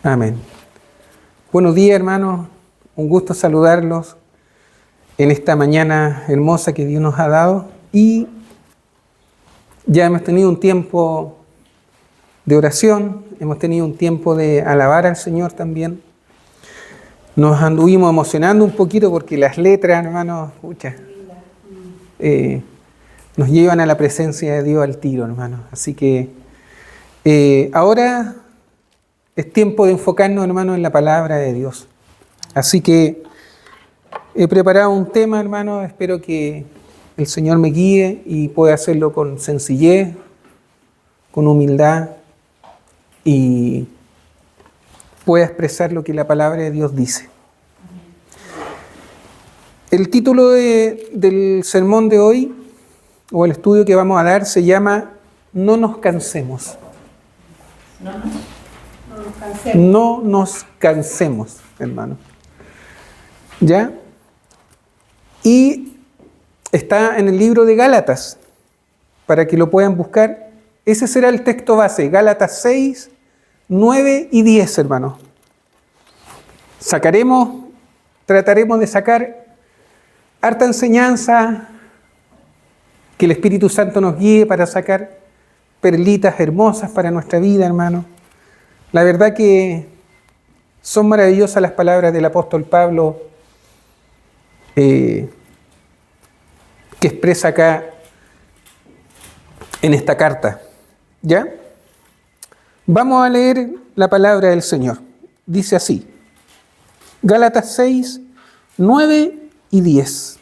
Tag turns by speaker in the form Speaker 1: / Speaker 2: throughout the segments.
Speaker 1: Amén. Buenos días, hermanos. Un gusto saludarlos en esta mañana hermosa que Dios nos ha dado. Y ya hemos tenido un tiempo de oración, hemos tenido un tiempo de alabar al Señor también. Nos anduvimos emocionando un poquito porque las letras, hermanos, nos llevan a la presencia de Dios al tiro, hermanos. Así que ahora es tiempo de enfocarnos, hermanos, en la palabra de Dios. Así que he preparado un tema, hermanos. Espero que el Señor me guíe y pueda hacerlo con sencillez, con humildad y pueda expresar lo que la palabra de Dios dice. El título del sermón de hoy, o el estudio que vamos a dar, se llama No nos cansemos. No nos cansemos, hermano. ¿Ya? Y está en el libro de Gálatas, para que lo puedan buscar. Ese será el texto base, Gálatas 6, 9 y 10, hermanos. Trataremos de sacar harta enseñanza, que el Espíritu Santo nos guíe para sacar perlitas hermosas para nuestra vida, hermano. La verdad que son maravillosas las palabras del apóstol Pablo que expresa acá en esta carta. ¿Ya? Vamos a leer la palabra del Señor. Dice así, Gálatas 6, 9 y 10.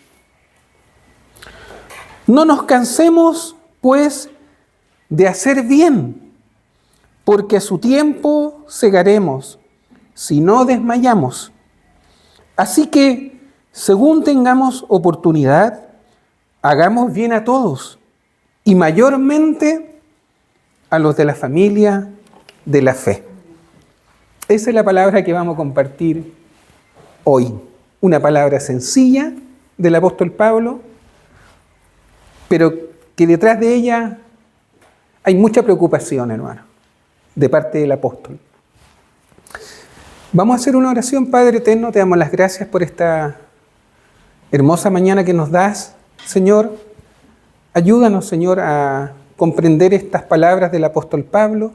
Speaker 1: No nos cansemos, pues, de hacer bien, porque a su tiempo segaremos, si no desmayamos. Así que, según tengamos oportunidad, hagamos bien a todos, y mayormente a los de la familia de la fe. Esa es la palabra que vamos a compartir hoy. Una palabra sencilla del apóstol Pablo, pero que detrás de ella hay mucha preocupación, hermano, de parte del apóstol. Vamos a hacer una oración. Padre eterno, te damos las gracias por esta hermosa mañana que nos das, Señor. Ayúdanos, Señor, a comprender estas palabras del apóstol Pablo.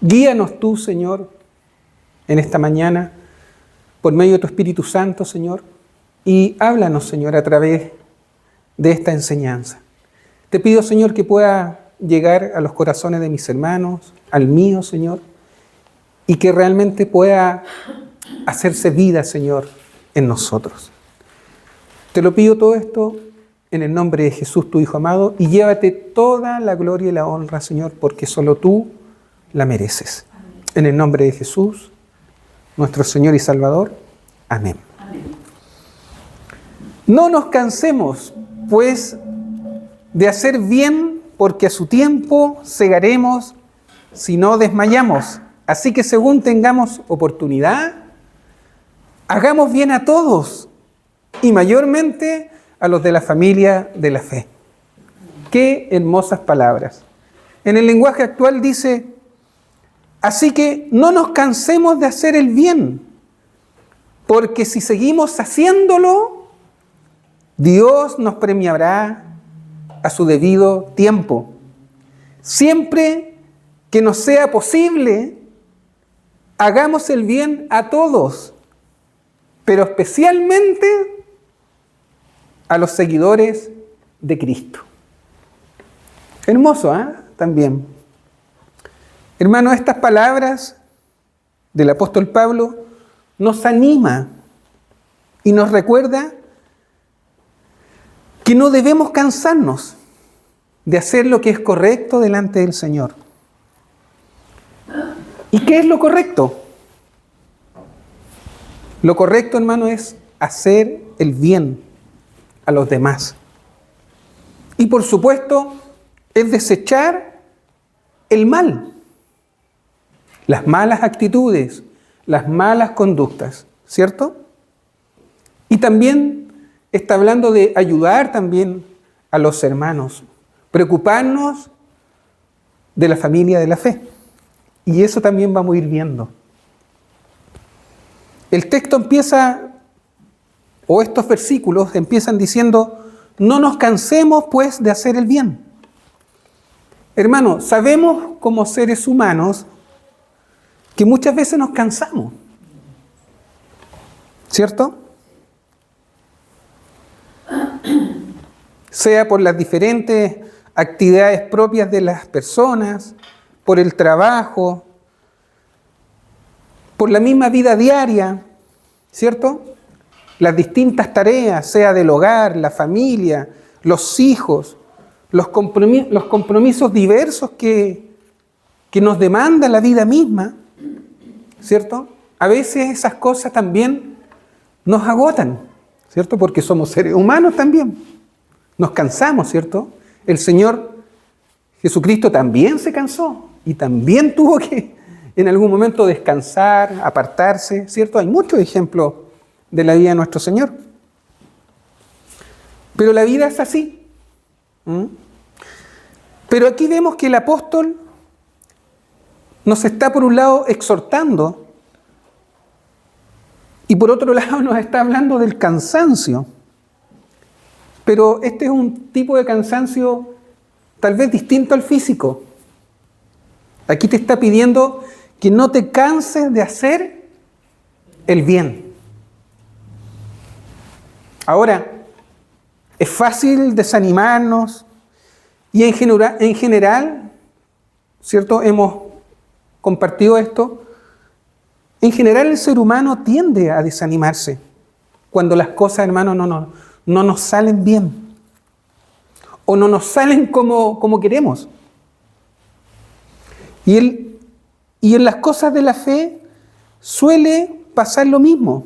Speaker 1: Guíanos tú, Señor, en esta mañana, por medio de tu Espíritu Santo, Señor, y háblanos, Señor, a través de esta enseñanza. Te pido, Señor, que pueda llegar a los corazones de mis hermanos, al mío, Señor, y que realmente pueda hacerse vida, Señor, en nosotros. Te lo pido todo esto en el nombre de Jesús, tu Hijo amado, y llévate toda la gloria y la honra, Señor, porque solo tú la mereces. En el nombre de Jesús, nuestro Señor y Salvador. Amén. Amén. No nos cansemos, pues, de hacer bien, porque a su tiempo segaremos si no desmayamos. Así que según tengamos oportunidad, hagamos bien a todos, y mayormente a los de la familia de la fe. Qué hermosas palabras. En el lenguaje actual dice, así que no nos cansemos de hacer el bien, porque si seguimos haciéndolo, Dios nos premiará a su debido tiempo. Siempre que nos sea posible, hagamos el bien a todos, pero especialmente a los seguidores de Cristo. Hermoso, también. Hermano, estas palabras del apóstol Pablo nos anima y nos recuerda que no debemos cansarnos de hacer lo que es correcto delante del Señor. ¿Y qué es lo correcto? Lo correcto, hermano, es hacer el bien a los demás. Y por supuesto, es desechar el mal, las malas actitudes, las malas conductas, ¿cierto? Y también está hablando de ayudar también a los hermanos, preocuparnos de la familia de la fe. Y eso también vamos a ir viendo El texto empieza, o estos versículos empiezan diciendo, no nos cansemos pues de hacer el bien. Hermano, sabemos como seres humanos que muchas veces nos cansamos, ¿cierto? Sea por las diferentes actividades propias de las personas, por el trabajo, por la misma vida diaria, ¿cierto? Las distintas tareas, sea del hogar, la familia, los hijos, los compromisos diversos que nos demanda la vida misma, ¿cierto? A veces esas cosas también nos agotan, ¿cierto? Porque somos seres humanos también. Nos cansamos, ¿cierto? El Señor Jesucristo también se cansó y también tuvo que en algún momento descansar, apartarse, ¿cierto? Hay muchos ejemplos de la vida de nuestro Señor. Pero la vida es así. Pero aquí vemos que el apóstol nos está por un lado exhortando y por otro lado nos está hablando del cansancio. Pero este es un tipo de cansancio tal vez distinto al físico. Aquí te está pidiendo que no te canses de hacer el bien. Ahora, es fácil desanimarnos y en general, ¿cierto? Hemos compartido esto. En general el ser humano tiende a desanimarse cuando las cosas, hermano, no nos salen bien o no nos salen como queremos. Y en las cosas de la fe suele pasar lo mismo.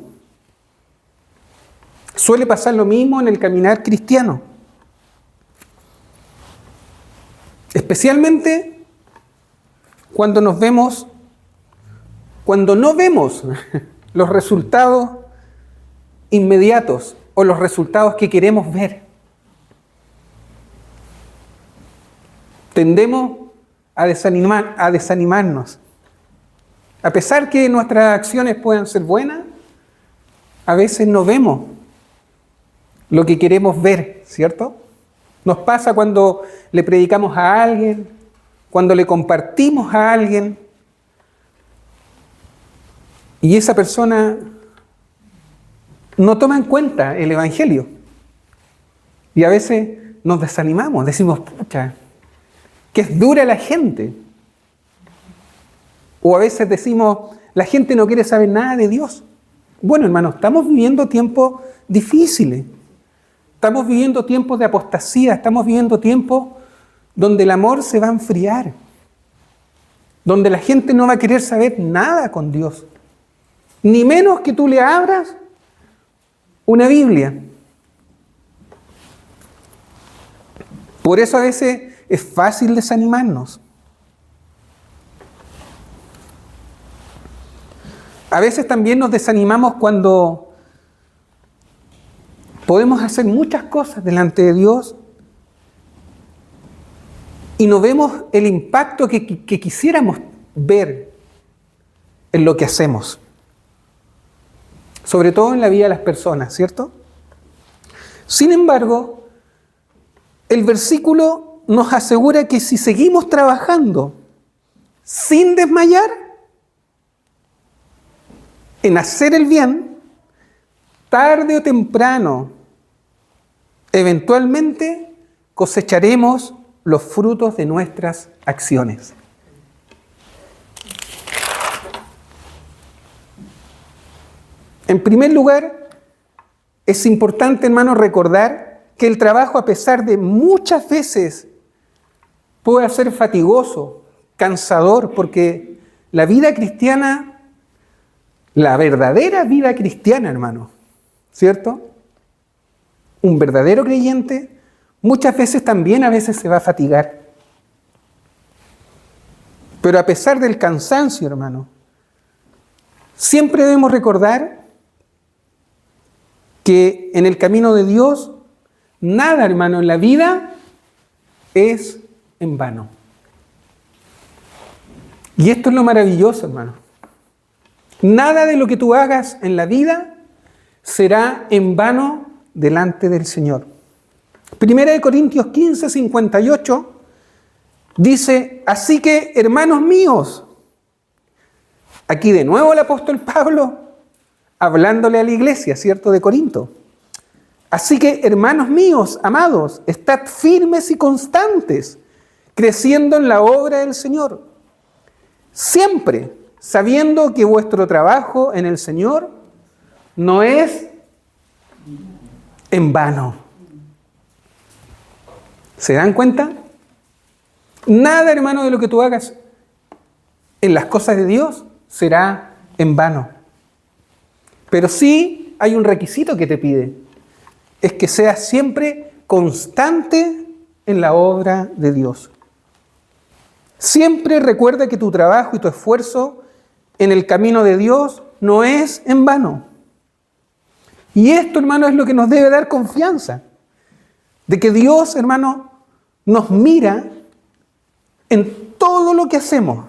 Speaker 1: Suele pasar lo mismo en el caminar cristiano. Especialmente cuando no vemos los resultados inmediatos o los resultados que queremos ver. Tendemos a desanimarnos. A pesar que nuestras acciones puedan ser buenas, a veces no vemos lo que queremos ver, ¿cierto? Nos pasa cuando le predicamos a alguien, cuando le compartimos a alguien, y esa persona no toma en cuenta el Evangelio. Y a veces nos desanimamos, decimos, pucha, que es dura la gente. O a veces decimos, la gente no quiere saber nada de Dios. Bueno, hermanos, estamos viviendo tiempos difíciles. Estamos viviendo tiempos de apostasía, estamos viviendo tiempos donde el amor se va a enfriar, donde la gente no va a querer saber nada con Dios, ni menos que tú le abras una Biblia. Por eso a veces es fácil desanimarnos. A veces también nos desanimamos cuando podemos hacer muchas cosas delante de Dios y no vemos el impacto que quisiéramos ver en lo que hacemos. Sobre todo en la vida de las personas, ¿cierto? Sin embargo, el versículo nos asegura que si seguimos trabajando sin desmayar en hacer el bien, tarde o temprano, eventualmente cosecharemos los frutos de nuestras acciones. En primer lugar, es importante, hermano, recordar que el trabajo, a pesar de muchas veces puede ser fatigoso, cansador, porque la vida cristiana, la verdadera vida cristiana, hermano, ¿cierto? Un verdadero creyente muchas veces también a veces se va a fatigar. Pero a pesar del cansancio, hermano, siempre debemos recordar que en el camino de Dios, nada, hermano, en la vida es en vano. Y esto es lo maravilloso, hermano. Nada de lo que tú hagas en la vida será en vano delante del Señor. Primera de Corintios 15, 58 dice: así que, hermanos míos, aquí de nuevo el apóstol Pablo hablándole a la iglesia, ¿cierto?, de Corinto. Así que, hermanos míos, amados, estad firmes y constantes, creciendo en la obra del Señor, siempre sabiendo que vuestro trabajo en el Señor no es en vano. ¿Se dan cuenta? Nada, hermano, de lo que tú hagas en las cosas de Dios será en vano. Pero sí hay un requisito que te pide: es que seas siempre constante en la obra de Dios. Siempre recuerda que tu trabajo y tu esfuerzo en el camino de Dios no es en vano. Y esto, hermano, es lo que nos debe dar confianza, de que Dios, hermano, nos mira en todo lo que hacemos.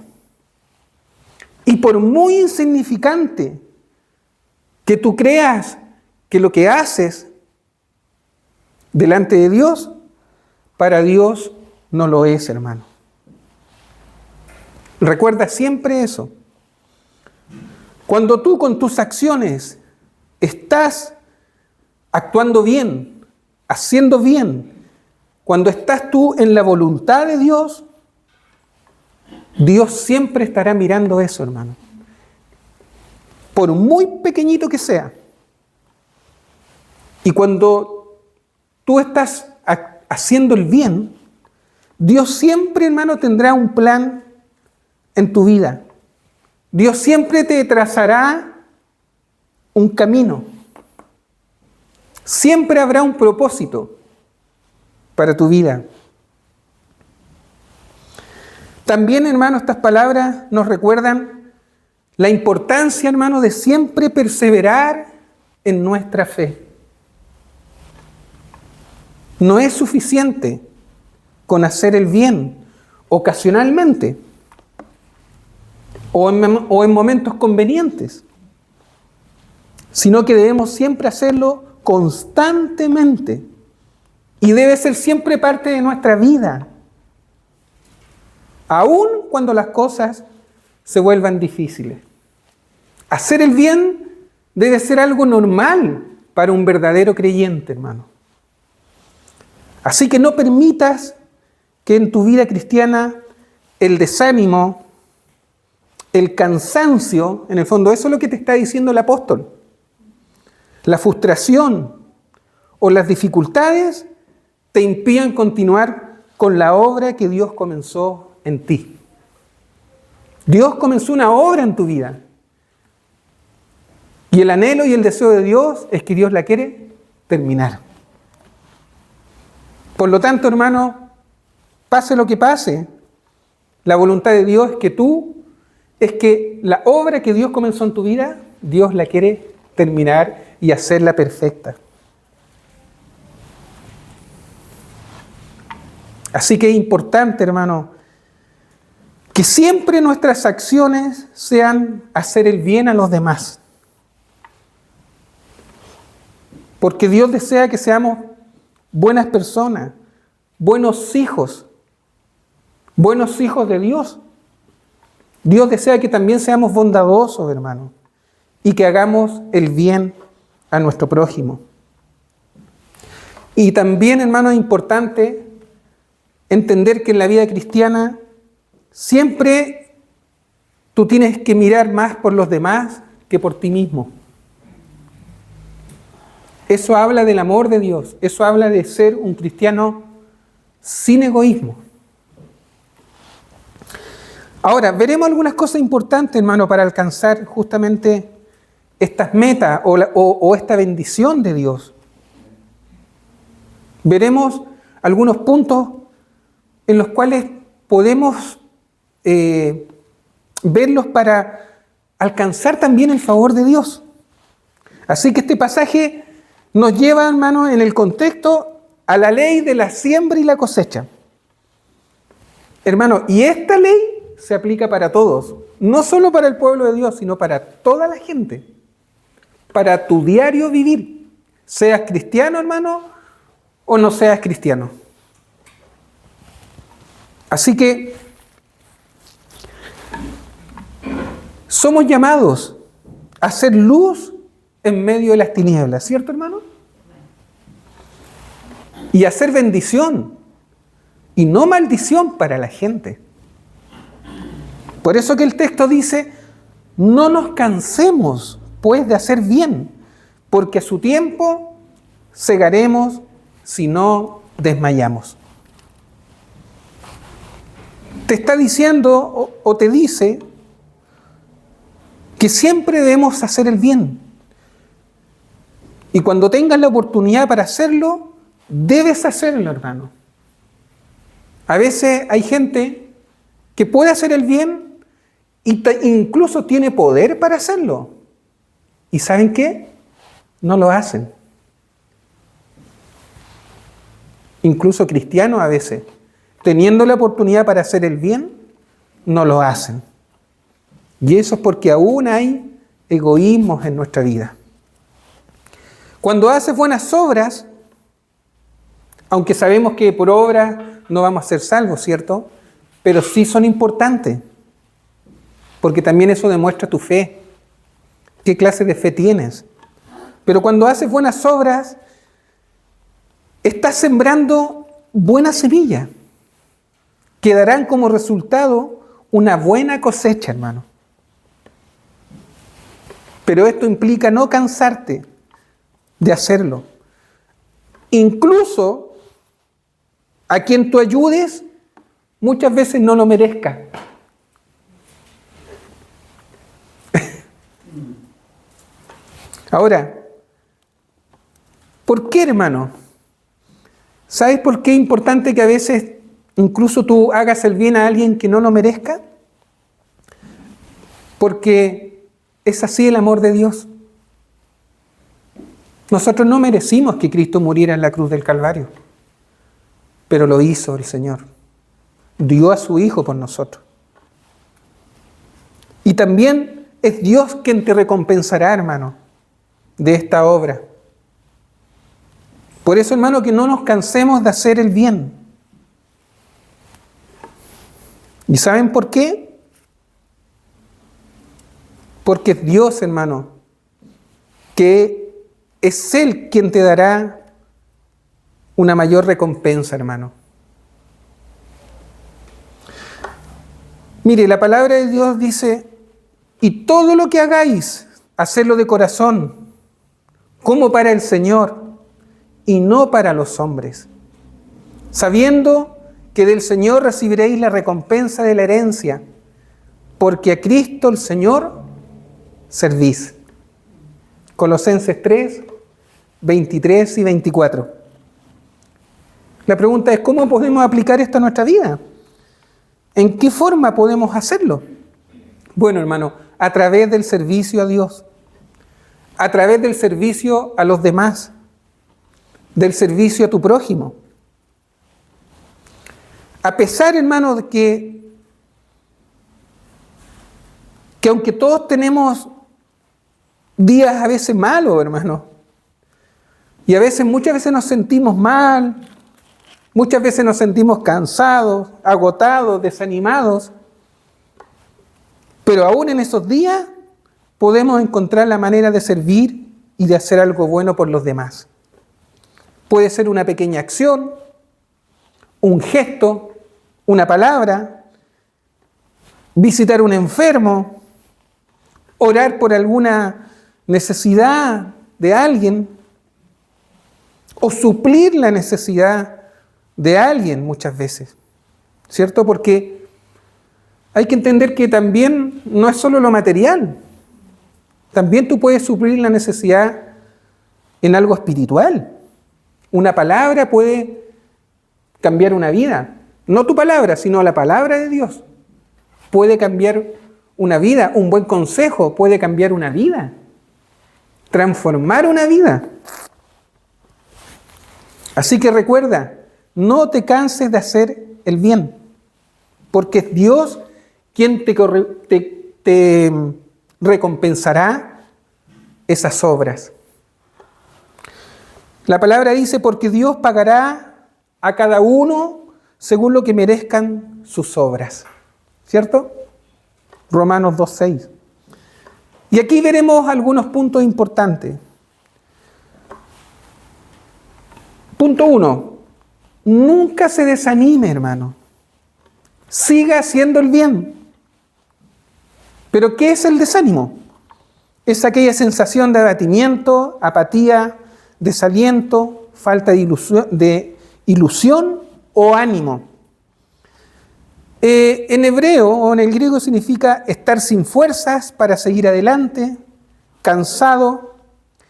Speaker 1: Y por muy insignificante que tú creas que lo que haces delante de Dios, para Dios no lo es, hermano. Recuerda siempre eso. Cuando tú con tus acciones estás actuando bien, haciendo bien, cuando estás tú en la voluntad de Dios, Dios siempre estará mirando eso, hermano. Por muy pequeñito que sea. Y cuando tú estás haciendo el bien, Dios siempre, hermano, tendrá un plan en tu vida. Dios siempre te trazará un camino. Siempre habrá un propósito para tu vida. También, hermano, estas palabras nos recuerdan la importancia, hermano, de siempre perseverar en nuestra fe. No es suficiente con hacer el bien ocasionalmente o en momentos convenientes, sino que debemos siempre hacerlo constantemente y debe ser siempre parte de nuestra vida, aun cuando las cosas se vuelvan difíciles. Hacer el bien debe ser algo normal para un verdadero creyente, hermano. Así que no permitas que en tu vida cristiana el desánimo, el cansancio, en el fondo eso es lo que te está diciendo el apóstol, la frustración o las dificultades te impidan continuar con la obra que Dios comenzó en ti. Dios comenzó una obra en tu vida. Y el anhelo y el deseo de Dios es que Dios la quiere terminar. Por lo tanto, hermano, pase lo que pase, la voluntad de Dios es que la obra que Dios comenzó en tu vida, Dios la quiere terminar y hacerla perfecta. Así que es importante, hermano, que siempre nuestras acciones sean hacer el bien a los demás. Porque Dios desea que seamos buenas personas, buenos hijos de Dios. Dios desea que también seamos bondadosos, hermano, y que hagamos el bien a nuestro prójimo. Y también, hermano, es importante entender que en la vida cristiana siempre tú tienes que mirar más por los demás que por ti mismo. Eso habla del amor de Dios, eso habla de ser un cristiano sin egoísmo. Ahora, veremos algunas cosas importantes, hermano, para alcanzar justamente estas metas o esta bendición de Dios. Veremos algunos puntos en los cuales podemos verlos para alcanzar también el favor de Dios. Así que este pasaje nos lleva, hermano, en el contexto a la ley de la siembra y la cosecha. Hermano, y esta ley se aplica para todos, no solo para el pueblo de Dios, sino para toda la gente, para tu diario vivir, seas cristiano, hermano, o no seas cristiano. Así que somos llamados a ser luz en medio de las tinieblas, ¿cierto, hermano? Y a ser bendición y no maldición para la gente. Por eso que el texto dice, no nos cansemos pues de hacer bien, porque a su tiempo segaremos si no desmayamos. Te está diciendo o te dice que siempre debemos hacer el bien. Y cuando tengas la oportunidad para hacerlo, debes hacerlo, hermano. A veces hay gente que puede hacer el bien y incluso tiene poder para hacerlo. ¿Y saben qué? No lo hacen. Incluso cristianos a veces, teniendo la oportunidad para hacer el bien, no lo hacen. Y eso es porque aún hay egoísmos en nuestra vida. Cuando haces buenas obras, aunque sabemos que por obras no vamos a ser salvos, ¿cierto? Pero sí son importantes, porque también eso demuestra tu fe. ¿Qué clase de fe tienes? Pero cuando haces buenas obras, estás sembrando buena semilla, que darán como resultado una buena cosecha, hermano. Pero esto implica no cansarte de hacerlo. Incluso a quien tú ayudes, muchas veces no lo merezca. Ahora, ¿por qué, hermano? ¿Sabes por qué es importante que a veces incluso tú hagas el bien a alguien que no lo merezca? Porque es así el amor de Dios. Nosotros no merecimos que Cristo muriera en la cruz del Calvario, pero lo hizo el Señor. Dio a su Hijo por nosotros. Y también es Dios quien te recompensará, hermano, de esta obra. Por eso, hermano, que no nos cansemos de hacer el bien. ¿Y saben por qué? Porque es Dios, hermano, que es Él quien te dará una mayor recompensa, hermano. Mire, la palabra de Dios dice, y todo lo que hagáis, hacedlo de corazón, como para el Señor, y no para los hombres, sabiendo que del Señor recibiréis la recompensa de la herencia, porque a Cristo el Señor servís. Colosenses 3, 23 y 24. La pregunta es, ¿cómo podemos aplicar esto a nuestra vida? ¿En qué forma podemos hacerlo? Bueno, hermano, a través del servicio a Dios, a través del servicio a los demás, del servicio a tu prójimo. A pesar, hermano, de que aunque todos tenemos días a veces malos, hermano, y muchas veces nos sentimos mal, muchas veces nos sentimos cansados, agotados, desanimados, pero aún en esos días podemos encontrar la manera de servir y de hacer algo bueno por los demás. Puede ser una pequeña acción, un gesto, una palabra, visitar a un enfermo, orar por alguna necesidad de alguien o suplir la necesidad de alguien muchas veces, ¿cierto? Porque hay que entender que también no es solo lo material, también tú puedes suplir la necesidad en algo espiritual. Una palabra puede cambiar una vida. No tu palabra, sino la palabra de Dios. Puede cambiar una vida. Un buen consejo puede cambiar una vida. Transformar una vida. Así que recuerda, no te canses de hacer el bien, porque es Dios quien te te recompensará esas obras. La palabra dice, porque Dios pagará a cada uno según lo que merezcan sus obras. ¿Cierto? Romanos 2:6. Y aquí veremos algunos puntos importantes. Punto 1. Nunca se desanime, hermano. Siga haciendo el bien. ¿Pero qué es el desánimo? Es aquella sensación de abatimiento, apatía, desaliento, falta de ilusión o ánimo. En hebreo o en el griego significa estar sin fuerzas para seguir adelante, cansado,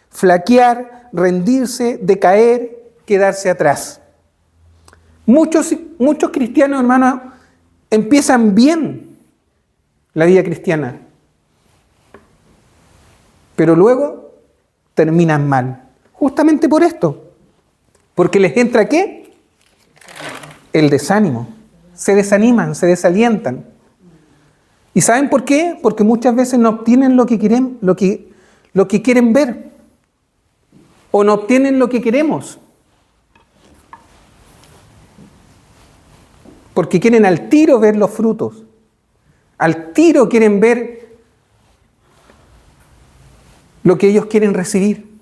Speaker 1: flaquear, rendirse, decaer, quedarse atrás. Muchos cristianos, hermanos, empiezan bien la vida cristiana, pero luego terminan mal. Justamente por esto. Porque les entra ¿qué? El desánimo. Se desaniman, se desalientan. ¿Y saben por qué? Porque muchas veces no obtienen lo que quieren ver. O no obtienen lo que queremos. Porque quieren al tiro ver los frutos. Al tiro quieren ver lo que ellos quieren recibir.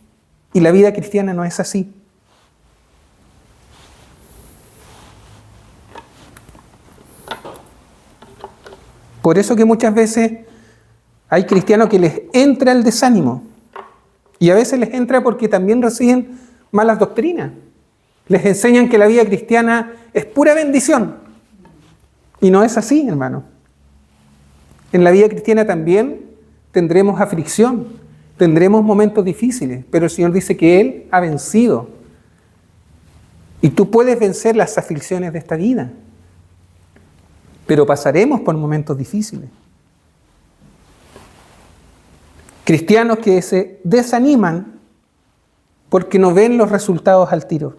Speaker 1: Y la vida cristiana no es así. Por eso que muchas veces hay cristianos que les entra el desánimo. Y a veces les entra porque también reciben malas doctrinas. Les enseñan que la vida cristiana es pura bendición. Y no es así, hermano. En la vida cristiana también tendremos aflicción, tendremos momentos difíciles, pero el Señor dice que Él ha vencido. Y tú puedes vencer las aflicciones de esta vida, pero pasaremos por momentos difíciles. Cristianos que se desaniman porque no ven los resultados al tiro.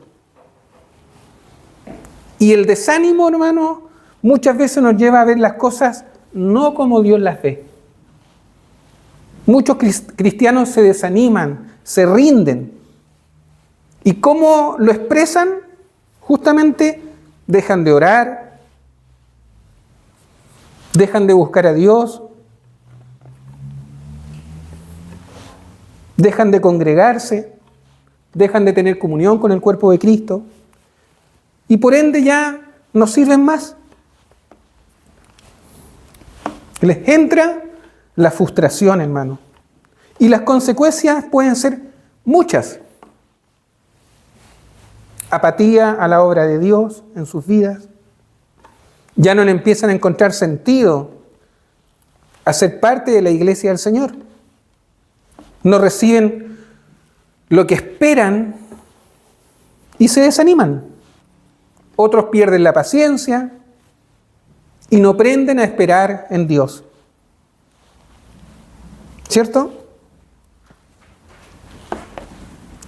Speaker 1: Y el desánimo, hermano, muchas veces nos lleva a ver las cosas no como Dios las ve. Muchos cristianos se desaniman, se rinden. ¿Y cómo lo expresan? Justamente dejan de orar, dejan de buscar a Dios, dejan de congregarse, dejan de tener comunión con el cuerpo de Cristo y por ende ya no sirven más. Les entra la frustración, hermano. Y las consecuencias pueden ser muchas. Apatía a la obra de Dios en sus vidas. Ya no le empiezan a encontrar sentido a ser parte de la iglesia del Señor. No reciben lo que esperan y se desaniman. Otros pierden la paciencia y no aprenden a esperar en Dios. ¿Cierto?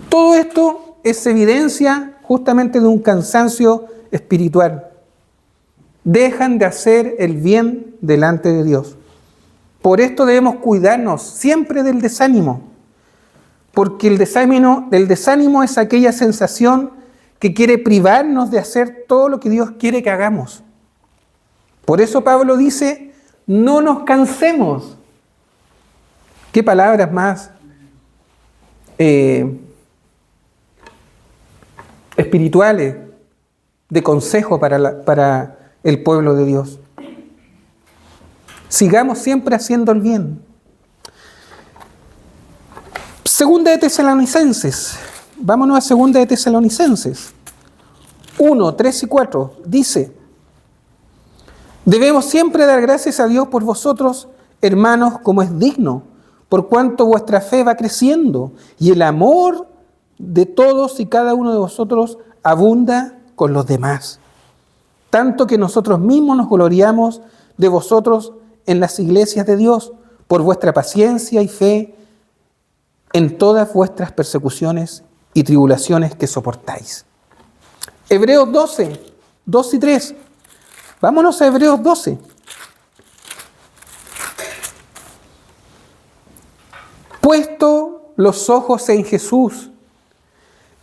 Speaker 1: Todo esto es evidencia justamente de un cansancio espiritual. Dejan de hacer el bien delante de Dios. Por esto debemos cuidarnos siempre del desánimo, porque el desánimo es aquella sensación que quiere privarnos de hacer todo lo que Dios quiere que hagamos. Por eso Pablo dice, no nos cansemos. ¿Qué palabras más espirituales de consejo para el pueblo de Dios? Sigamos siempre haciendo el bien. Segunda de Tesalonicenses. Vámonos a Segunda de Tesalonicenses. 1, 3 y 4. Dice, debemos siempre dar gracias a Dios por vosotros, hermanos, como es digno, por cuanto vuestra fe va creciendo y el amor de todos y cada uno de vosotros abunda con los demás. Tanto que nosotros mismos nos gloriamos de vosotros en las iglesias de Dios por vuestra paciencia y fe en todas vuestras persecuciones y tribulaciones que soportáis. Hebreos 12, 2 y 3. Vámonos a Hebreos 12. Puesto los ojos en Jesús,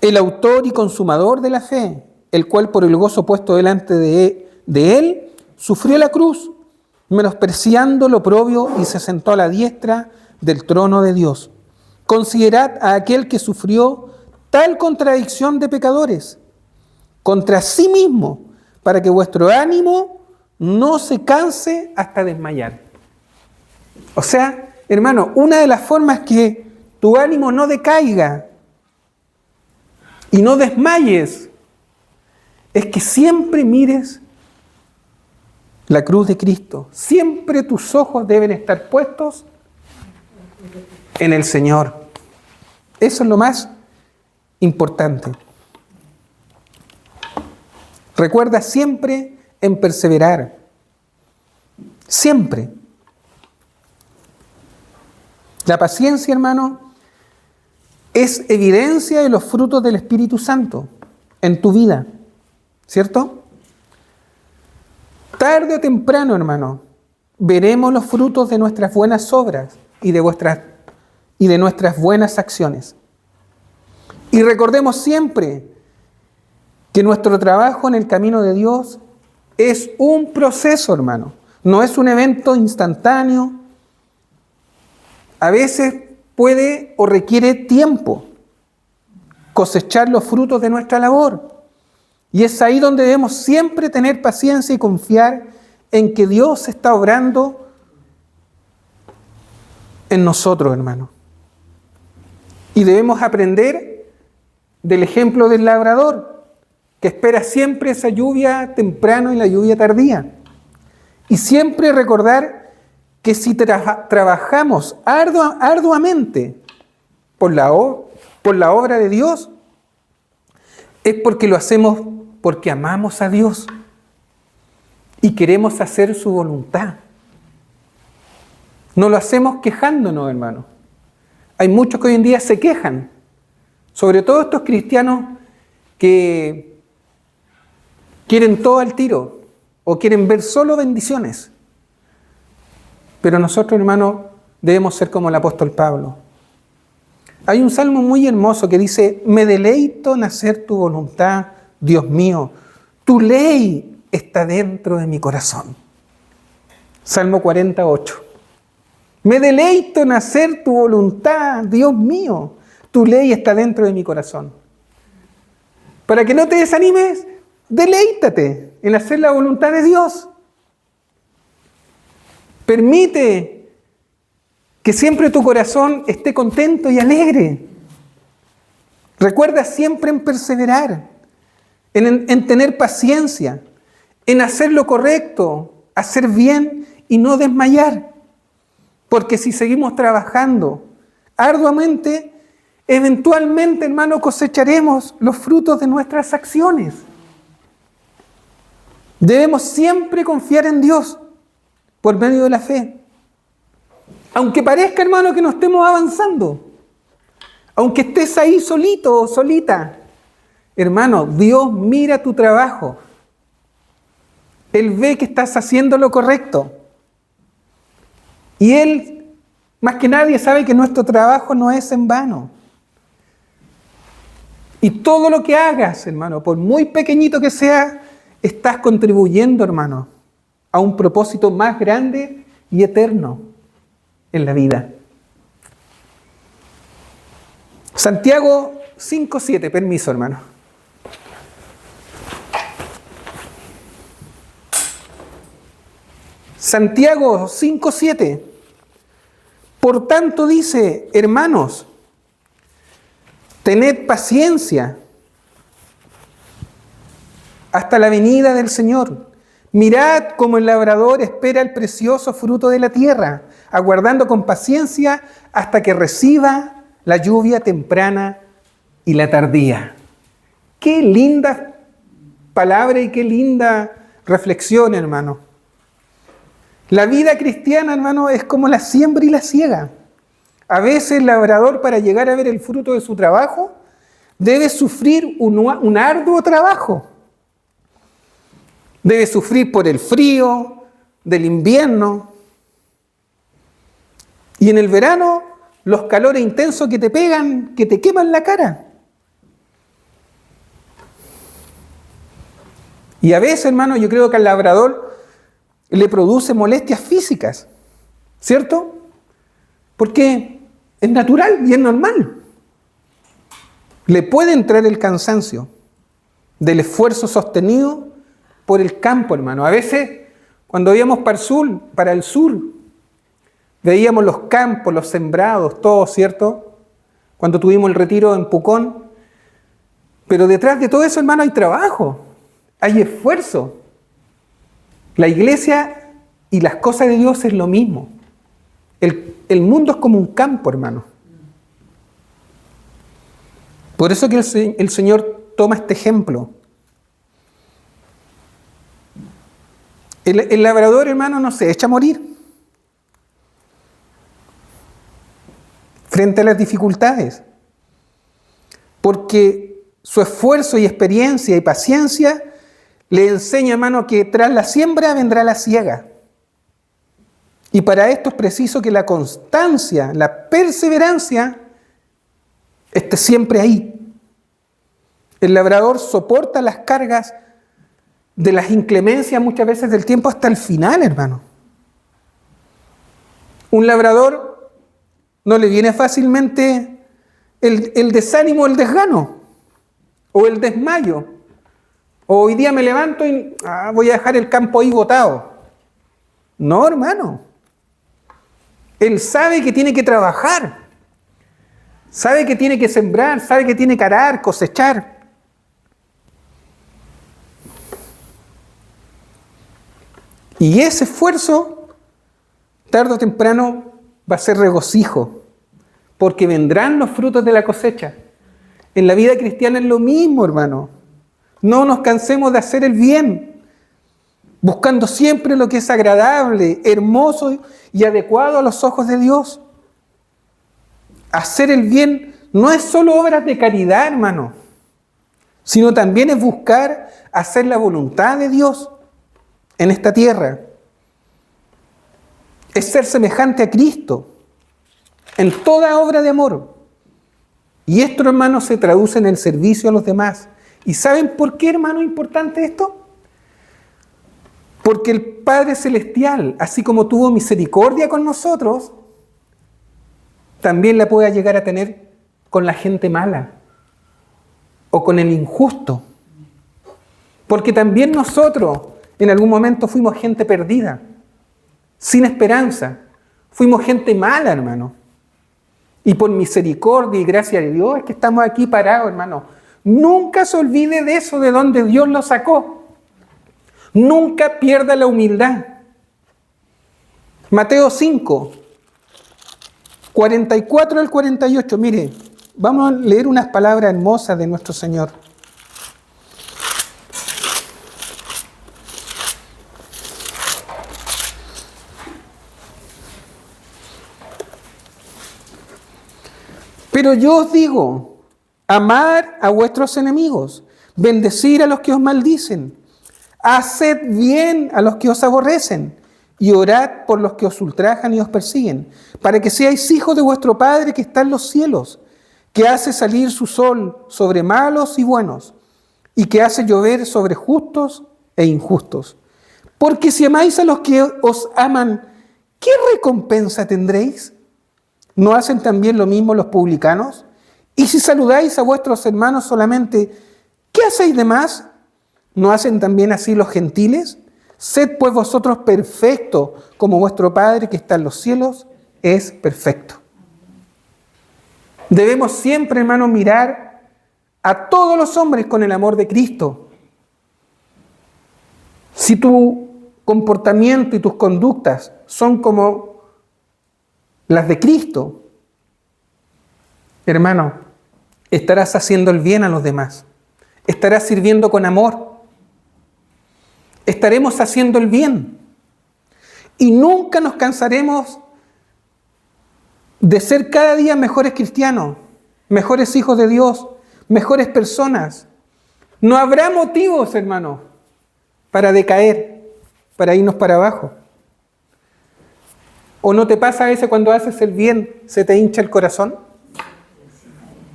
Speaker 1: el autor y consumador de la fe, el cual por el gozo puesto delante de él, sufrió la cruz, menospreciando lo oprobio, y se sentó a la diestra del trono de Dios. Considerad a aquel que sufrió tal contradicción de pecadores contra sí mismo, para que vuestro ánimo no se canse hasta desmayar. O sea, hermano, una de las formas que tu ánimo no decaiga y no desmayes es que siempre mires la cruz de Cristo. Siempre tus ojos deben estar puestos en el Señor. Eso es lo más importante. Recuerda siempre en perseverar. Siempre. La paciencia, hermano, es evidencia de los frutos del Espíritu Santo en tu vida, ¿cierto? Tarde o temprano, hermano, veremos los frutos de nuestras buenas obras y de nuestras buenas acciones. Y recordemos siempre que nuestro trabajo en el camino de Dios es un proceso, hermano. No es un evento instantáneo. A veces puede o requiere tiempo cosechar los frutos de nuestra labor. Y es ahí donde debemos siempre tener paciencia y confiar en que Dios está obrando en nosotros, hermano. Y debemos aprender del ejemplo del labrador, que espera siempre esa lluvia temprano y la lluvia tardía. Y siempre recordar que si trabajamos arduamente por la obra de Dios, es porque lo hacemos porque amamos a Dios y queremos hacer su voluntad. No lo hacemos quejándonos, hermano. Hay muchos que hoy en día se quejan, sobre todo estos cristianos que quieren todo al tiro o quieren ver solo bendiciones. Pero nosotros, hermanos, debemos ser como el apóstol Pablo. Hay un salmo muy hermoso que dice: me deleito en hacer tu voluntad, Dios mío, tu ley está dentro de mi corazón. Salmo 48. Me deleito en hacer tu voluntad, Dios mío, tu ley está dentro de mi corazón. Para que no te desanimes, deleítate en hacer la voluntad de Dios. Permite que siempre tu corazón esté contento y alegre. Recuerda siempre en perseverar, en tener paciencia, en hacer lo correcto, hacer bien y no desmayar. Porque si seguimos trabajando arduamente, eventualmente, hermano, cosecharemos los frutos de nuestras acciones. Debemos siempre confiar en Dios por medio de la fe. Aunque parezca, hermano, que no estemos avanzando, aunque estés ahí solito o solita, hermano, Dios mira tu trabajo. Él ve que estás haciendo lo correcto. Y Él, más que nadie, sabe que nuestro trabajo no es en vano. Y todo lo que hagas, hermano, por muy pequeñito que sea, estás contribuyendo, hermano, a un propósito más grande y eterno en la vida. Santiago 5:7, permiso, hermano. Santiago 5:7. Por tanto dice: hermanos, tened paciencia hasta la venida del Señor. Mirad cómo el labrador espera el precioso fruto de la tierra, aguardando con paciencia hasta que reciba la lluvia temprana y la tardía. Qué linda palabra y qué linda reflexión, hermano. La vida cristiana, hermano, es como la siembra y la siega. A veces el labrador, para llegar a ver el fruto de su trabajo, debe sufrir un arduo trabajo. Debe sufrir por el frío del invierno. Y en el verano los calores intensos que te pegan, que te queman la cara. Y a veces, hermano, yo creo que al labrador le produce molestias físicas, ¿cierto? Porque es natural y es normal. Le puede entrar el cansancio del esfuerzo sostenido por el campo, hermano. A veces, cuando íbamos para el sur, veíamos los campos, los sembrados, todo, ¿cierto? Cuando tuvimos el retiro en Pucón. Pero detrás de todo eso, hermano, hay trabajo, hay esfuerzo. La iglesia y las cosas de Dios es lo mismo. El mundo es como un campo, hermano. Por eso que el Señor toma este ejemplo. El labrador, hermano, no se echa a morir frente a las dificultades, porque su esfuerzo y experiencia y paciencia le enseña, hermano, que tras la siembra vendrá la siega. Y para esto es preciso que la constancia, la perseverancia, esté siempre ahí. El labrador soporta las cargas de las inclemencias muchas veces del tiempo hasta el final, hermano. Un labrador no le viene fácilmente el desánimo, el desgano o el desmayo. O hoy día me levanto y voy a dejar el campo ahí botado. No, hermano. Él sabe que tiene que trabajar. Sabe que tiene que sembrar, sabe que tiene que arar, cosechar. Y ese esfuerzo, tarde o temprano, va a ser regocijo, porque vendrán los frutos de la cosecha. En la vida cristiana es lo mismo, hermano. No nos cansemos de hacer el bien, buscando siempre lo que es agradable, hermoso y adecuado a los ojos de Dios. Hacer el bien no es solo obras de caridad, hermano, sino también es buscar hacer la voluntad de Dios en esta tierra. Es ser semejante a Cristo en toda obra de amor. Y esto, hermano, se traduce en el servicio a los demás. ¿Y saben por qué, hermano, es importante esto? Porque el Padre Celestial, así como tuvo misericordia con nosotros, también la puede llegar a tener con la gente mala o con el injusto. Porque también nosotros en algún momento fuimos gente perdida, sin esperanza. Fuimos gente mala, hermano. Y por misericordia y gracia de Dios es que estamos aquí parados, hermano. Nunca se olvide de eso, de donde Dios lo sacó. Nunca pierda la humildad. Mateo 5, 44 al 48. Mire, vamos a leer unas palabras hermosas de nuestro Señor. Pero yo os digo, amar a vuestros enemigos, bendecir a los que os maldicen, haced bien a los que os aborrecen y orad por los que os ultrajan y os persiguen, para que seáis hijos de vuestro Padre que está en los cielos, que hace salir su sol sobre malos y buenos, y que hace llover sobre justos e injustos. Porque si amáis a los que os aman, ¿qué recompensa tendréis? ¿No hacen también lo mismo los publicanos? Y si saludáis a vuestros hermanos solamente, ¿qué hacéis de más? ¿No hacen también así los gentiles? Sed pues vosotros perfectos, como vuestro Padre que está en los cielos es perfecto. Debemos siempre, hermanos, mirar a todos los hombres con el amor de Cristo. Si tu comportamiento y tus conductas son como las de Cristo, hermano, estarás haciendo el bien a los demás. Estarás sirviendo con amor. Estaremos haciendo el bien. Y nunca nos cansaremos de ser cada día mejores cristianos, mejores hijos de Dios, mejores personas. No habrá motivos, hermano, para decaer, para irnos para abajo. ¿O no te pasa a veces cuando haces el bien, se te hincha el corazón?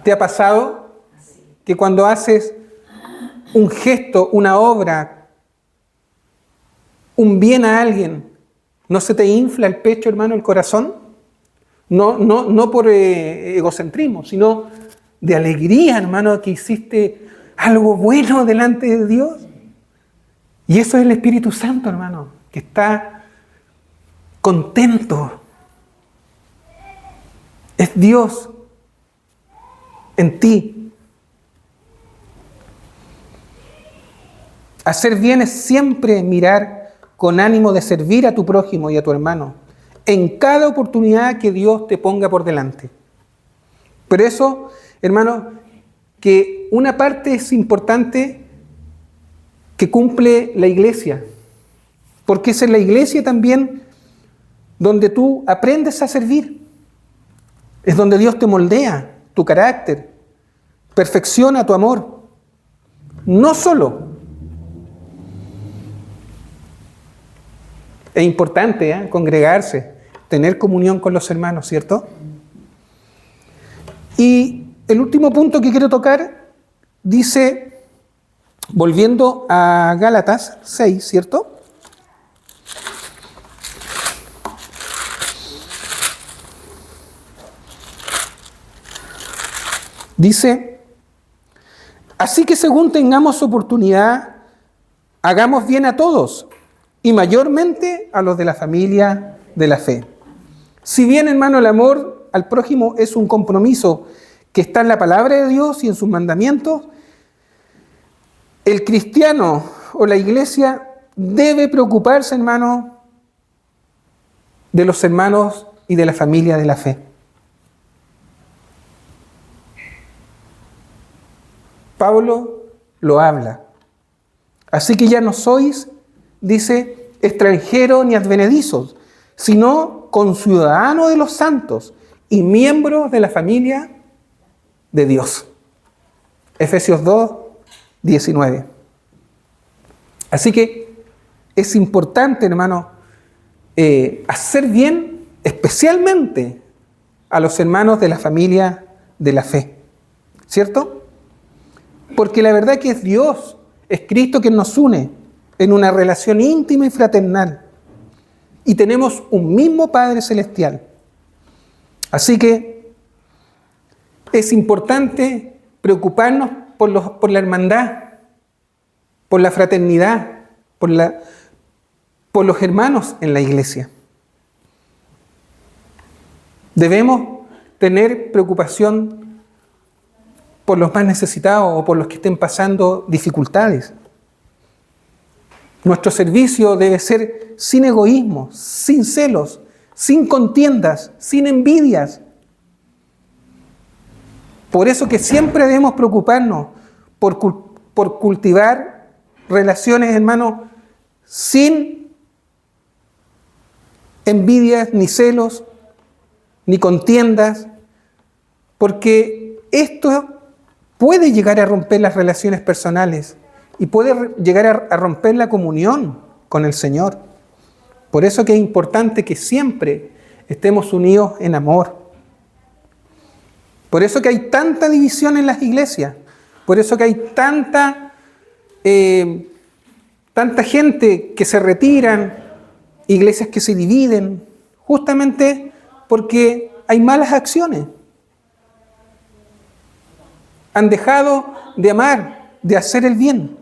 Speaker 1: ¿Te ha pasado que cuando haces un gesto, una obra, un bien a alguien, no se te infla el pecho, hermano, el corazón? No por egocentrismo, sino de alegría, hermano, que hiciste algo bueno delante de Dios. Y eso es el Espíritu Santo, hermano, que está contento. Es Dios en ti. Hacer bien es siempre mirar con ánimo de servir a tu prójimo y a tu hermano en cada oportunidad que Dios te ponga por delante. Por eso, hermano, que una parte es importante que cumple la iglesia, porque es en la iglesia también donde tú aprendes a servir. Es donde Dios te moldea tu carácter, perfecciona tu amor. No solo. Es importante congregarse, tener comunión con los hermanos, ¿cierto? Y el último punto que quiero tocar dice, volviendo a Gálatas 6, ¿cierto? Dice, así que según tengamos oportunidad, hagamos bien a todos, y mayormente a los de la familia de la fe. Si bien, hermano, el amor al prójimo es un compromiso que está en la palabra de Dios y en sus mandamientos, el cristiano o la iglesia debe preocuparse, hermano, de los hermanos y de la familia de la fe. Pablo lo habla. Así que ya no sois, dice, extranjeros ni advenedizos, sino conciudadanos de los santos y miembros de la familia de Dios. Efesios 2, 19. Así que es importante, hermano, hacer bien especialmente a los hermanos de la familia de la fe. ¿Cierto? Porque la verdad que es Dios, es Cristo quien nos une en una relación íntima y fraternal. Y tenemos un mismo Padre Celestial. Así que es importante preocuparnos por la hermandad, por la fraternidad, por los hermanos en la iglesia. Debemos tener preocupación por los más necesitados o por los que estén pasando dificultades. Nuestro servicio debe ser sin egoísmo, sin celos, sin contiendas, sin envidias. Por eso que siempre debemos preocuparnos por cultivar relaciones, hermanos, sin envidias, ni celos, ni contiendas, porque esto puede llegar a romper las relaciones personales y puede llegar a romper la comunión con el Señor. Por eso que es importante que siempre estemos unidos en amor. Por eso que hay tanta división en las iglesias. Por eso que hay tanta gente que se retiran, iglesias que se dividen, justamente porque hay malas acciones. Han dejado de amar, de hacer el bien.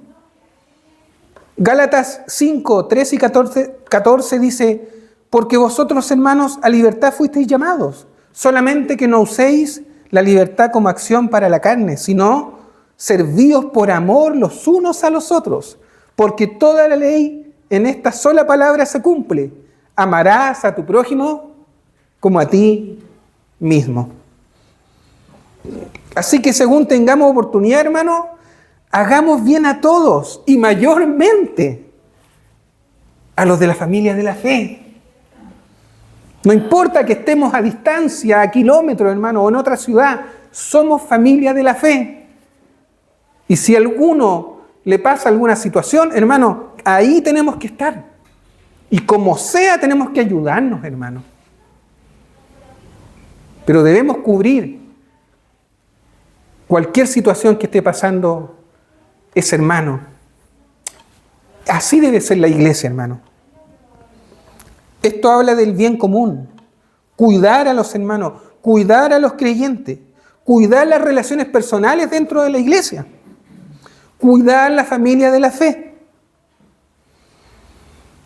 Speaker 1: Gálatas 5, 13 y 14 dice, porque vosotros, hermanos, a libertad fuisteis llamados, solamente que no uséis la libertad como acción para la carne, sino servíos por amor los unos a los otros, porque toda la ley en esta sola palabra se cumple. Amarás a tu prójimo como a ti mismo. Así que según tengamos oportunidad, hermano, hagamos bien a todos y mayormente a los de la familia de la fe. No importa que estemos a distancia, a kilómetros, hermano, o en otra ciudad, somos familia de la fe. Y si a alguno le pasa alguna situación, hermano, ahí tenemos que estar. Y como sea, tenemos que ayudarnos, hermano. Pero debemos cubrir cualquier situación que esté pasando ese hermano. Así debe ser la iglesia, hermano. Esto habla del bien común. Cuidar a los hermanos, cuidar a los creyentes, cuidar las relaciones personales dentro de la iglesia, cuidar la familia de la fe.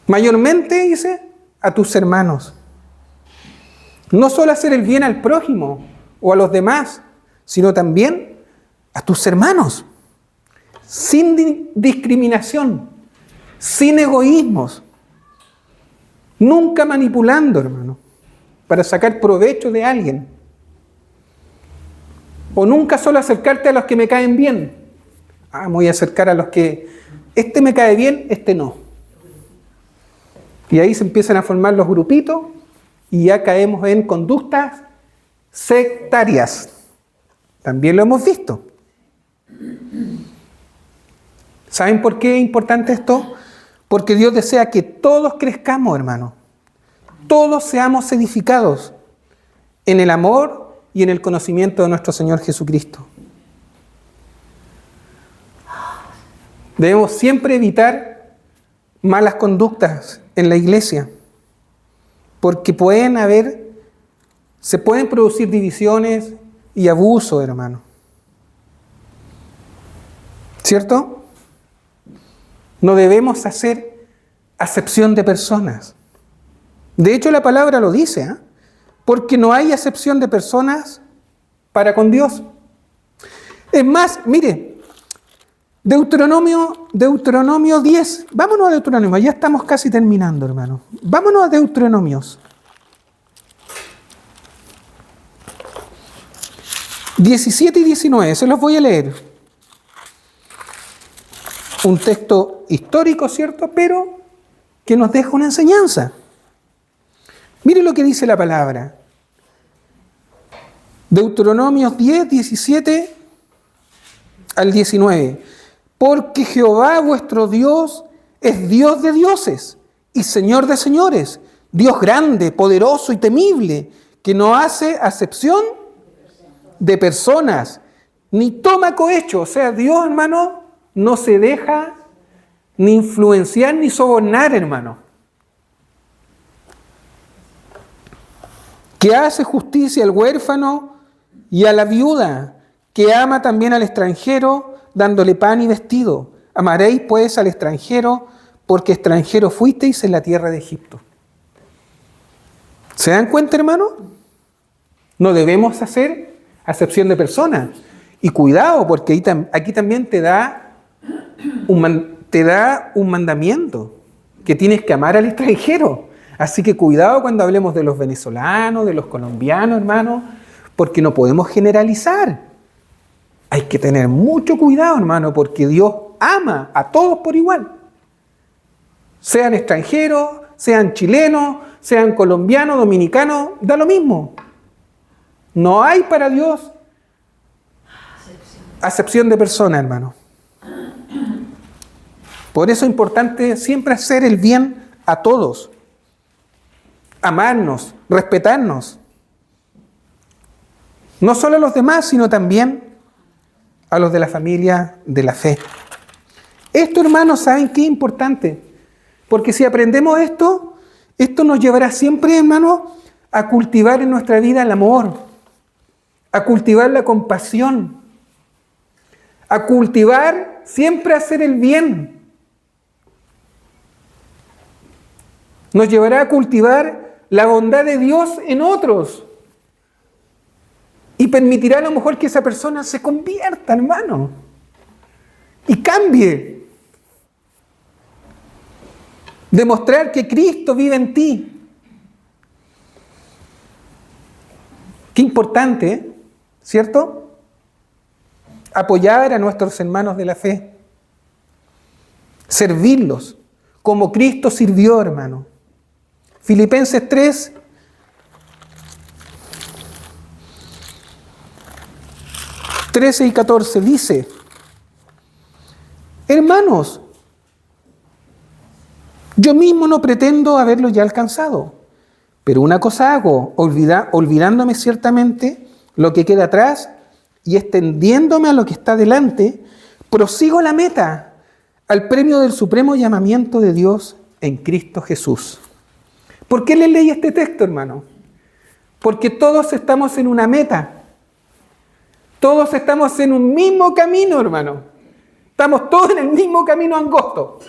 Speaker 1: Mayormente, dice, a tus hermanos. No solo hacer el bien al prójimo o a los demás, sino también a tus hermanos, sin discriminación, sin egoísmos, nunca manipulando, hermano, para sacar provecho de alguien. O nunca solo acercarte a los que me caen bien. Me voy a acercar a los que, este me cae bien, este no. Y ahí se empiezan a formar los grupitos y ya caemos en conductas sectarias. También lo hemos visto. ¿Saben por qué es importante esto? Porque Dios desea que todos crezcamos, hermano. Todos seamos edificados en el amor y en el conocimiento de nuestro Señor Jesucristo. Debemos siempre evitar malas conductas en la iglesia, porque se pueden producir divisiones y abuso, hermano. ¿Cierto? No debemos hacer acepción de personas. De hecho, la palabra lo dice, porque no hay acepción de personas para con Dios. Es más, mire, Deuteronomio 10. Vámonos a Deuteronomio, ya estamos casi terminando, hermano. Vámonos a Deuteronomios. 17 y 19, se los voy a leer. Un texto histórico, ¿cierto? Pero que nos deja una enseñanza. Mire lo que dice la palabra. Deuteronomios 10, 17 al 19. Porque Jehová vuestro Dios es Dios de dioses y Señor de señores, Dios grande, poderoso y temible, que no hace acepción de personas, ni toma cohecho. O sea, Dios, hermano, no se deja ni influenciar ni sobornar, hermano. Que hace justicia al huérfano y a la viuda, que ama también al extranjero, dándole pan y vestido. Amaréis pues al extranjero, porque extranjero fuisteis en la tierra de Egipto. ¿Se dan cuenta, hermano? No debemos hacer acepción de personas. Y cuidado, porque aquí también te da un mandamiento, que tienes que amar al extranjero. Así que cuidado cuando hablemos de los venezolanos, de los colombianos, hermano, porque no podemos generalizar. Hay que tener mucho cuidado, hermano, porque Dios ama a todos por igual. Sean extranjeros, sean chilenos, sean colombianos, dominicanos, da lo mismo. No hay para Dios acepción de persona, hermano. Por eso es importante siempre hacer el bien a todos. Amarnos, respetarnos. No solo a los demás, sino también a los de la familia de la fe. Esto, hermanos, ¿saben qué es importante? Porque si aprendemos esto nos llevará siempre, hermanos, a cultivar en nuestra vida el amor, a cultivar la compasión, a cultivar siempre hacer el bien. Nos llevará a cultivar la bondad de Dios en otros. Y permitirá a lo mejor que esa persona se convierta, hermano, y cambie. Demostrar que Cristo vive en ti. Qué importante, ¿cierto? Apoyar a nuestros hermanos de la fe. Servirlos como Cristo sirvió, hermano. Filipenses 3, 13 y 14 dice: hermanos, yo mismo no pretendo haberlo ya alcanzado, Pero una cosa hago, olvidándome ciertamente lo que queda atrás y extendiéndome a lo que está delante, prosigo la meta, al premio del supremo llamamiento de Dios en Cristo Jesús. ¿Por qué le leí este texto, hermano? Porque todos estamos en una meta. Todos estamos en un mismo camino, hermano. Estamos todos en el mismo camino angosto.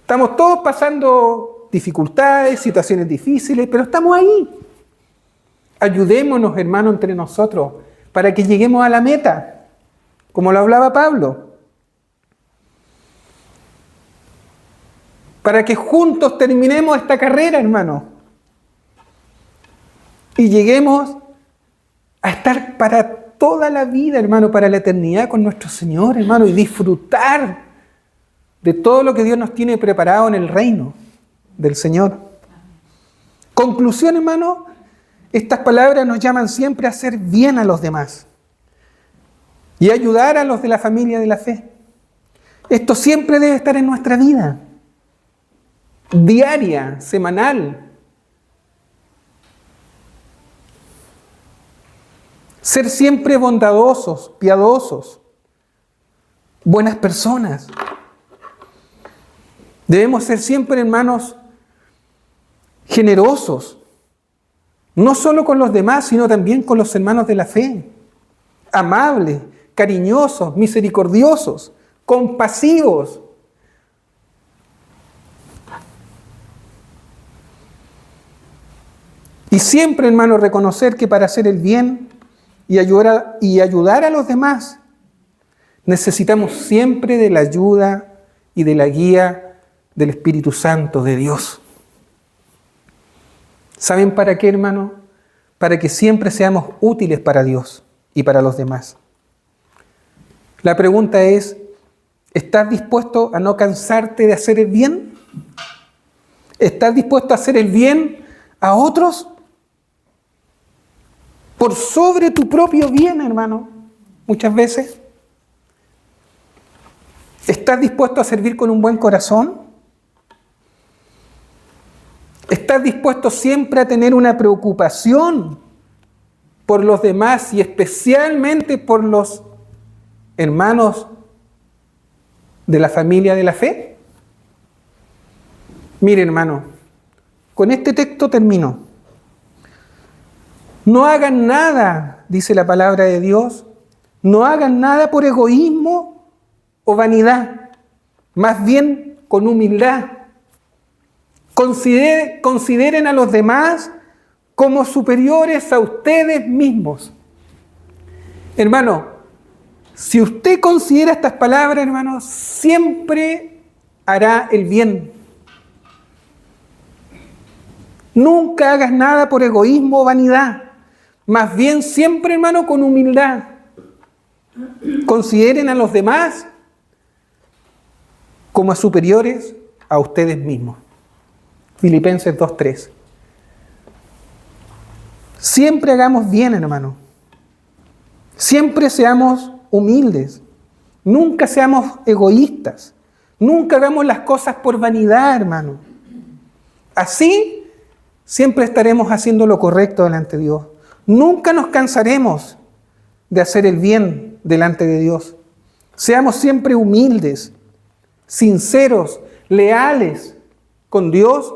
Speaker 1: Estamos todos pasando dificultades, situaciones difíciles, pero estamos ahí. Ayudémonos, hermano, entre nosotros para que lleguemos a la meta, como lo hablaba Pablo. Para que juntos terminemos esta carrera, hermano. Y lleguemos a estar para toda la vida, hermano, para la eternidad con nuestro Señor, hermano, y disfrutar de todo lo que Dios nos tiene preparado en el reino del Señor. Conclusión, hermano, estas palabras nos llaman siempre a hacer bien a los demás y ayudar a los de la familia de la fe. Esto siempre debe estar en nuestra vida, diaria, semanal. Ser siempre bondadosos, piadosos, buenas personas. Debemos ser siempre, hermanos, generosos, no solo con los demás, sino también con los hermanos de la fe. Amables, cariñosos, misericordiosos, compasivos. Y siempre, hermano, reconocer que para hacer el bien y ayudar a los demás, necesitamos siempre de la ayuda y de la guía del Espíritu Santo de Dios. ¿Saben para qué, hermano? Para que siempre seamos útiles para Dios y para los demás. La pregunta es, ¿estás dispuesto a no cansarte de hacer el bien? ¿Estás dispuesto a hacer el bien a otros? Por sobre tu propio bien, hermano, muchas veces. ¿Estás dispuesto a servir con un buen corazón? ¿Estás dispuesto siempre a tener una preocupación por los demás y especialmente por los hermanos de la familia de la fe? Mire, hermano, con este texto termino. No hagan nada, dice la palabra de Dios, no hagan nada por egoísmo o vanidad, más bien con humildad. Consideren a los demás como superiores a ustedes mismos. Hermano, si usted considera estas palabras, hermano, siempre hará el bien. Nunca hagas nada por egoísmo o vanidad. Más bien siempre, hermano, con humildad. Consideren a los demás como superiores a ustedes mismos. Filipenses 2:3. Siempre hagamos bien, hermano. Siempre seamos humildes. Nunca seamos egoístas. Nunca hagamos las cosas por vanidad, hermano. Así siempre estaremos haciendo lo correcto delante de Dios. Nunca nos cansaremos de hacer el bien delante de Dios. Seamos siempre humildes, sinceros, leales con Dios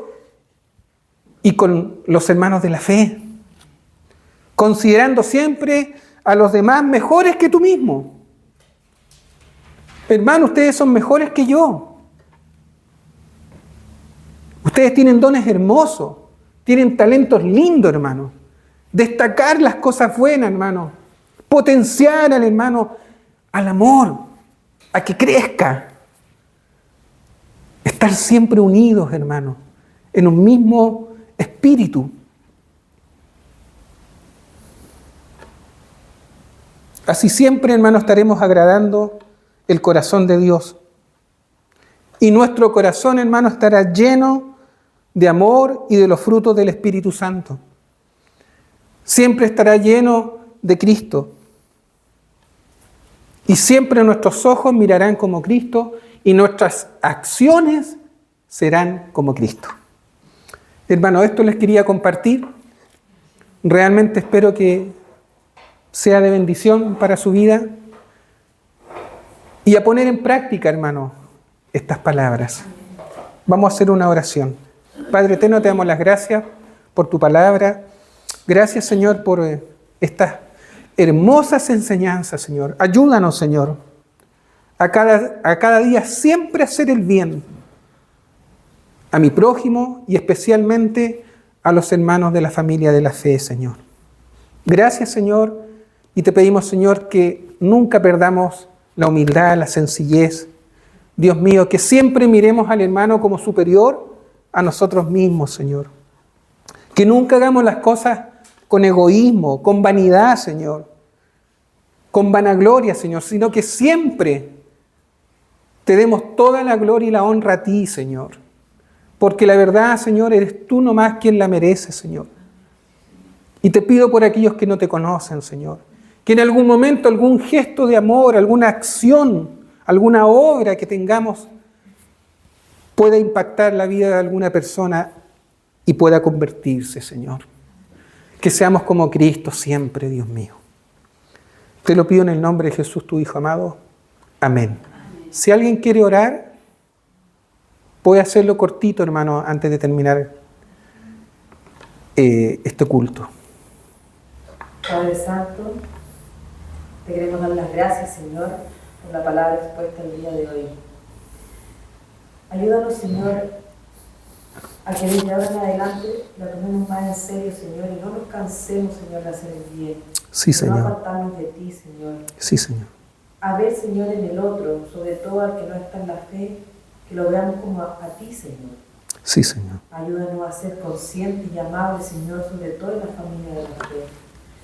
Speaker 1: y con los hermanos de la fe, considerando siempre a los demás mejores que tú mismo. Hermano, ustedes son mejores que yo. Ustedes tienen dones hermosos, tienen talentos lindos, hermano. Destacar las cosas buenas, hermano. Potenciar al hermano al amor, a que crezca. Estar siempre unidos, hermano, en un mismo espíritu. Así siempre, hermano, estaremos agradando el corazón de Dios. Y nuestro corazón, hermano, estará lleno de amor y de los frutos del Espíritu Santo. Siempre estará lleno de Cristo. Y siempre nuestros ojos mirarán como Cristo y nuestras acciones serán como Cristo. Hermano, esto les quería compartir. Realmente espero que sea de bendición para su vida y a poner en práctica, hermano, estas palabras. Vamos a hacer una oración. Padre eterno, te damos las gracias por tu palabra. Gracias, Señor, por estas hermosas enseñanzas, Señor. Ayúdanos, Señor, a cada día siempre hacer el bien a mi prójimo y especialmente a los hermanos de la familia de la fe, Señor. Gracias, Señor, y te pedimos, Señor, que nunca perdamos la humildad, la sencillez. Dios mío, que siempre miremos al hermano como superior a nosotros mismos, Señor. Que nunca hagamos las cosas con egoísmo, con vanidad, Señor, con vanagloria, Señor, sino que siempre te demos toda la gloria y la honra a ti, Señor. Porque la verdad, Señor, eres tú nomás quien la merece, Señor. Y te pido por aquellos que no te conocen, Señor, que en algún momento algún gesto de amor, alguna acción, alguna obra que tengamos pueda impactar la vida de alguna persona y pueda convertirse, Señor. Que seamos como Cristo siempre, Dios mío. Te lo pido en el nombre de Jesús, tu Hijo amado. Amén. Si alguien quiere orar, puede hacerlo cortito, hermano, antes de terminar este culto.
Speaker 2: Padre Santo, te queremos dar las gracias, Señor, por la palabra expuesta el día de hoy. Ayúdanos, Señor, a que desde ahora en adelante la tomemos más en serio, Señor, y no nos cansemos, Señor, de hacer el bien.
Speaker 1: Sí, Señor.
Speaker 2: No apartarnos de ti, Señor.
Speaker 1: Sí, Señor.
Speaker 2: A ver, Señor, en el otro, sobre todo al que no está en la fe, que lo veamos como a ti, Señor.
Speaker 1: Sí, Señor.
Speaker 2: Ayúdanos a ser conscientes y amables, Señor, sobre todo en la familia de la fe.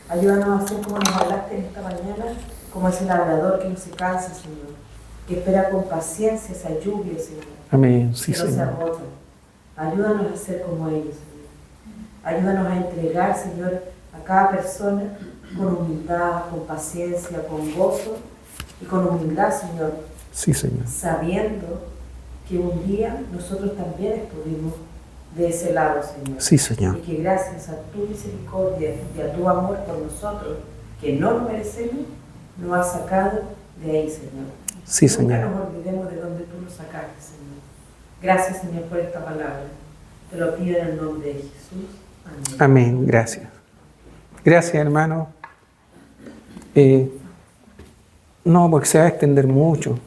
Speaker 2: Ayúdanos a ser como nos hablaste en esta mañana, como ese labrador que no se cansa, Señor, que espera con paciencia esa lluvia, Señor.
Speaker 1: Amén. Sí,
Speaker 2: que no se
Speaker 1: Señor.
Speaker 2: agota. Ayúdanos a ser como ellos, Señor. Ayúdanos a entregar, Señor, a cada persona con humildad, con paciencia, con gozo y con humildad, Señor.
Speaker 1: Sí, Señor.
Speaker 2: Sabiendo que un día nosotros también estuvimos de ese lado, Señor.
Speaker 1: Sí, Señor.
Speaker 2: Y que gracias a tu misericordia y a tu amor por nosotros, que no lo merecemos, nos has sacado de ahí, Señor.
Speaker 1: Sí, Señor.
Speaker 2: Nunca nos olvidemos de donde tú nos sacaste, Señor. Gracias, Señor, por esta palabra. Te lo pido en el nombre de Jesús. Amén.
Speaker 1: Amén. Gracias. Gracias, hermano. No, porque se va a extender mucho.